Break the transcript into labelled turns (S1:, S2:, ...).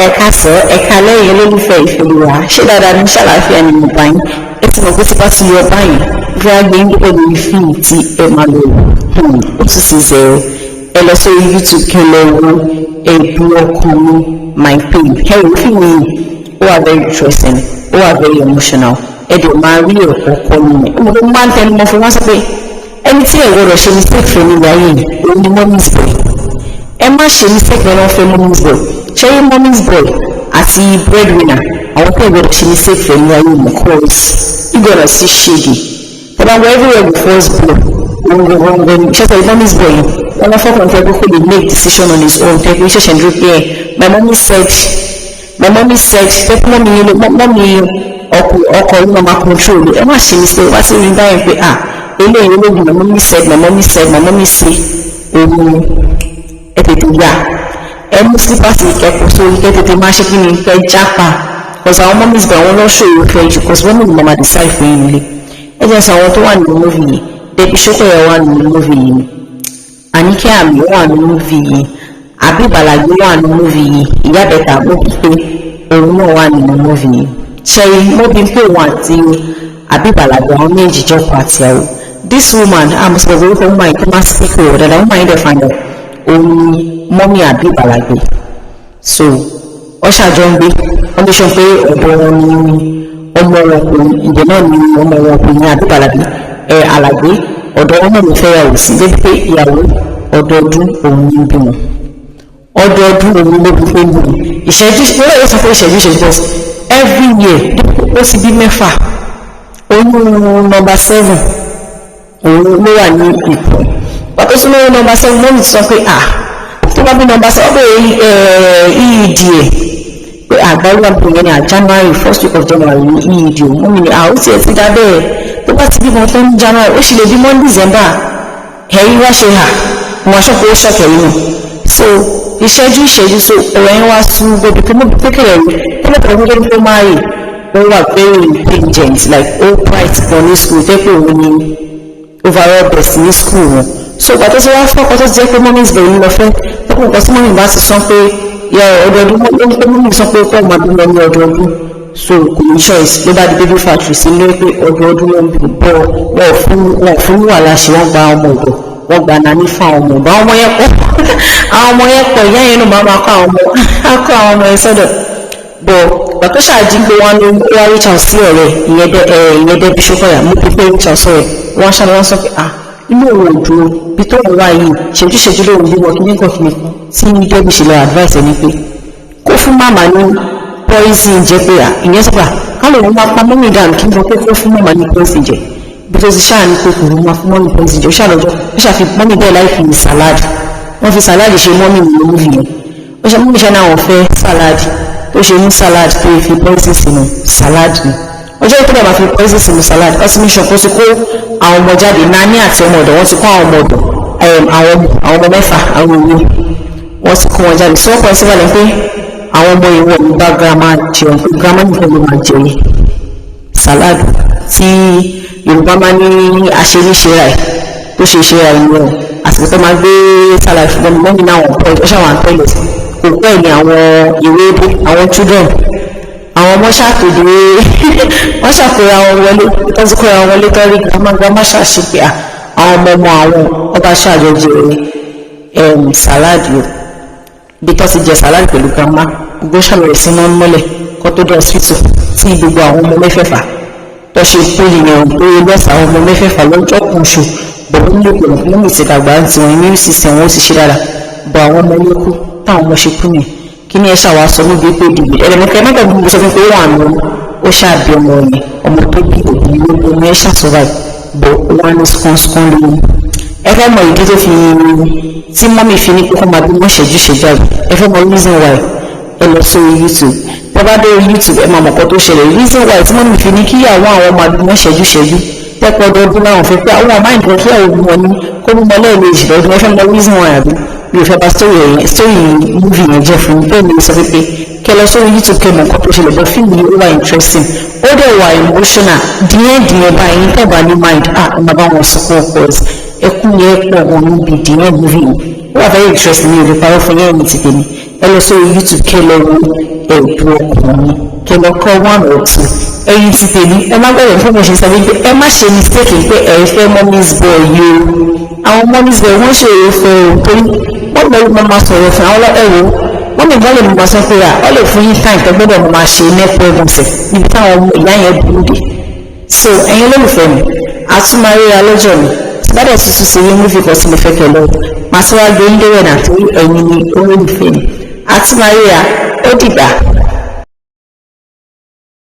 S1: ẹ̀ka sọ ẹ̀ka lẹ́yìn olólùfẹ́ ìfẹ́lúwa ṣé dáadáa ní ṣàlàáfíà ni mo bá yín ẹ ti mọ̀ pé tí bá ti yọ báyìí bí wàá gbé nípa lórí fíìmù tí ẹ máa lò ó tún sì zẹ̀rẹ̀ ẹ lọ sórí YouTube kí n lọ wo ẹ̀dùn ọkàn mi my pain ẹ wò fíìmù yìí ó wà very interesting ó wà very emotional ẹ dẹ̀ máa rí ẹ̀kọ́ kọ́ nínú ẹ̀ mo máa ń tẹnu mọ́ fún wọn sọ pé ẹni tí ẹ gbọ́dọ̀ ṣe mistake fẹ́ nígbà yìí òun ni mommy's boy ẹ má ṣe mistake lẹ́nu ọ̀fẹ́ mommy's boy ṣé yín mommy's boy àti breadwinner àwọn tó gbọ́dọ̀ ṣe mistake fẹ́ nígbà yìí mọ̀ course you gbọ́dọ̀ sí ṣègì tọ́ba wọ everywhere before his blow wọ́n ṣe sọ mommy's boy wọn lọ fọkàn tẹ́ pé kó lè make decision on his own tẹ́ pé ṣẹ̀ṣẹ̀ ń dúró pé ẹ my mommy said tẹ́ pé mọ́mí ọkọ̀ yìí máa control ẹ má ṣe mistake wá sí rí báyìí pé eléyìí ológun my mommy say òun ẹ tètè yá ẹ mú sípàsì ìkẹ́kọ̀ọ́ sórí kẹ́ tètè máa ṣe kí ni kẹ́ jápa because àwọn mummies gba àwọn lọ́ṣọ́ ìwé fẹ́ jù because wọ́n ní ìmọ̀ máa decide fún yín nílé ẹ jẹ́ sọ àwọn tó wà nínú movie yìí Debbie Shokoya wà nínú movie yìí Anike Ami wà nínú movie yìí Abi Balagbe wà nínú movie yìí Ìyá Bẹ̀tà mọ́bí pé òun náà wà nínú movie yìí ṣẹ́yìn mọ́bí pé òun àti Abi Balagbe àwọn méjì jọ́pọ̀ àti àwọn this woman I'm supposed to go my class speak over that woman in the final only mommy Abi Balagbe so ọṣà jọ ń gbé wọn bí sọ pé ọ̀dọ̀ wọn ni ọmọ wọn kò ìdè náà ni ọmọ wọn kò ní Abi Balagbe Alagbe ọ̀dọ̀ wọn náà ló fẹ́ yàwó sí débi pé ìyàwó ọdọọdún òun ní bímọ ọdọọdún òun ló bí pé ń bímọ ìṣẹ́jú lórí ẹ̀rọ sọ pé ìṣẹ́jú because every year ó sì bí mẹ́fà oyún number 7 òun ló wà ní ipò pàtó sí lórí number 7 lónìí sọ pé tó bá bí number 7 pé EED pé àgbáyé àpò yẹn ní January 1st week of January ní EED mú mi ní ó tiẹ̀ ti dá bẹ́ẹ̀ tó bá ti bímọ tó ní January ó sì lè bímọ ní December ẹ̀yìn wá ṣe wọn aṣọ kó ṣọ̀kẹ̀ yìí nù so ìṣẹ́jú so ọ̀rọ̀ yẹn wá sún gbogbo pé mo bí kékeré rí tẹ́lẹ̀ pẹ̀lú gbogbo tó máa rí ó wà very intelligent like all bright for ní school tẹ́ pé òun ní overall best ní school wọn so pàtó tí wọ́n fọ́kọ́ tó ti jẹ́ pé mommy's boy ń lọ fẹ́ tọ́kùn nǹkan tí mọ́mí bá ti sọ pé ọdọọdún ó ní pé mọ́mí sọ pé kọ́ máa bí lọ ní ọdọọdún so kò ní choice ló bá di baby factory sí lórí pé ọdọọdún wọn bí bọ́ wọn fún wàhálà ṣe wọ́n gba ọmọ ọ̀dọ̀ wọ́n gba nání fún àwọn ọmọ ọ̀dọ̀ àwọn ọmọ yẹn pọ̀ ìyá yẹn ló máa kọ́ àwọn ọmọ yẹn sọ́dọ̀ bọ̀ bàtọ́ ṣáàjì gbé wọn ló wá reach out sí ọ̀rẹ́ ìyẹn Debbie Shokoya mú pípé reach out sọ̀rọ̀ wọ́n ṣáà wọ́n sọ pé inú òun ò dúró bí tó ń wá yìí ṣèjú lóun bí wọn kí ní kàn fún mi tí Debbie ṣe lọ advice ẹni pé kó fún màmá ní poison jẹ pé ìyẹn sọ pé káwọn òun máa pa mọ́mí dànù kí n sọ pé kó fún màmá ní poison jẹ bí tó ti ṣáà ní pé kò ní máa fún mọ́mí poison jẹ ó ṣàlọ́jọ́ ó ṣàfi mọ́mí bẹ́ẹ̀ láì fi salad wọ́n fi salad ṣe mọ́mí ní olúvi yẹn ó ṣe mọ́mí ṣe náà wọ́n fẹ́ salad ó ṣe ní salad pé fi poison sínú salad ni ọjọ́ ìpínlẹ̀ máa fi poison sínú salad ó ti ní ṣàkóso kó àwọn ọmọ jáde nání àti ọmọ ọ̀dọ̀ wọ́n ti kó àwọn ọmọ ọ̀dọ̀ àwọn ọmọ mẹ́fà àwọn òwe wọ́n ti kó wọn jáde sí ọkọ̀ ìsíwálẹ̀ pé àwọn ọmọ ìwọ̀n ní bá girama jẹun pé girama nìkan ló máa jẹ salad tí Yorùbá máa ní aṣeríṣe rà tó ṣe ṣe ra ìlú ọ̀ àsìkò tó máa gbé salad fún ọmọ mọ́mí náà wọ́n ṣàwọn toilet kò pẹ́ ní àwọn ìwé àwọn children àwọn ọmọ ṣàtòdè wọ́n ṣàkóra wọn wọlé tọ́sí kóra wọn wọlé tọ́rí gbàmágbàmá ṣàṣepẹ́ àwọn ọmọ àwọn ọba ṣàjọjẹ sàláàdì bí tó ti jẹ sàláàdì pẹ̀lú grandma gbogbo ṣàlọ́rẹ̀ sí náà mọ́lẹ̀ kó tó dé hospital tí gbogbo àwọn ọmọ mẹ́fẹ̀ẹ̀fà tó ṣe pólì yẹn tó yẹ lọ́sà àwọn ọmọ mẹ́fẹ̀ẹ̀fà lọ́jọ́ kan ṣo bọ̀wọ́ ní òpè náà mú ìtẹ̀dàgbà tí wọ́n immune system wọn ti ṣe dára bọ̀ àwọn ọmọ ilé kú táwọn ọmọ ṣe kú yẹn kí ni ẹ ṣàwàsọ níbi pé dìbò ẹlẹ́mọ̀kẹ́ mẹ́ta gbogbo sọ pé wà ní ó ṣàbí ọmọ yẹn ọmọ tó bí òbí ló ní ẹ ṣàṣọwáì bọ̀ wọ́n ní skọ́nskọ́n lóyún ẹ fẹ́ mọ ìdí tó fi tí mọ́mì fi ní kókó máa bí wọ́n ṣẹ́jú àbí ẹ fẹ́ mọ reason why ẹ lọ sórí YouTube tẹ́ bá dé YouTube ẹ máa mọ̀ kọ́ tó ṣẹlẹ̀ reason why tí mọ́mì fi ní kíyàwó àwọn máa bí wọ́n ṣẹ́jú tẹ́pọ̀ ọdọọdún náà fẹ́ pé àwọn àmáyìn kan kíyàwó bí wọn ní kó bí mọ lẹ́ẹ̀mejì lọ́dún ẹ fẹ́ mọ reason why àbí bí o fẹ́ bá story movie yẹn jẹ́ fún bẹ́ẹ̀ ni sọ pé kẹ lọ sórí YouTube kẹ mọ̀ nǹkan tó ṣẹlẹ̀ bọ́ fíìmù yìí ó wà interesting ó dẹ̀ wà emotional díẹ̀ báyìí tẹ́bà ní mind ọmọ bá wọn sọ fún ọkọ ẹkún yẹn pọ̀ wọn níbi díẹ̀ movie yìí ó wà very interesting ní ìrèpàrọ̀ fún yẹn ní ti tèmi ẹ lọ sórí YouTube kẹ́ lọ wo ẹ̀bùn ọkùnrin kẹ́ lọ kọ́ 1 or 2 ẹ̀yin ti tèmi ẹ má gbọ́dọ̀ fún mo ṣe sọ wípé ẹ má ṣe mistake pé ẹ fẹ́ mommy's boy yìí o àwọn mommy's boy wọ́n ṣòro fẹ́ o torí wọ́n bẹ̀rù mo máa sọ̀rọ̀ fún àwọn ẹ̀rọ wọ́n lè gbọ́dọ̀ mo máa sọ pé ọ lè fún yín time tó gbọ́dọ̀ mo máa ṣe mẹ́pọ̀ ẹ̀gbọ̀nsẹ̀ níbi táwọn ìyá yẹn burú dé so ẹ̀yin olólùfẹ́ mi àtúmọ̀ríra lọ́jọ́ mi gbọ́dọ̀ tuntun sí yín múfì kan sí mo fẹ́ kẹ́ lọ màá tún wá gbé ń dẹ́rẹ̀ náà torí ẹ̀yin ni olólùfẹ́ mi àtúmọ̀ríra ó dìgbà.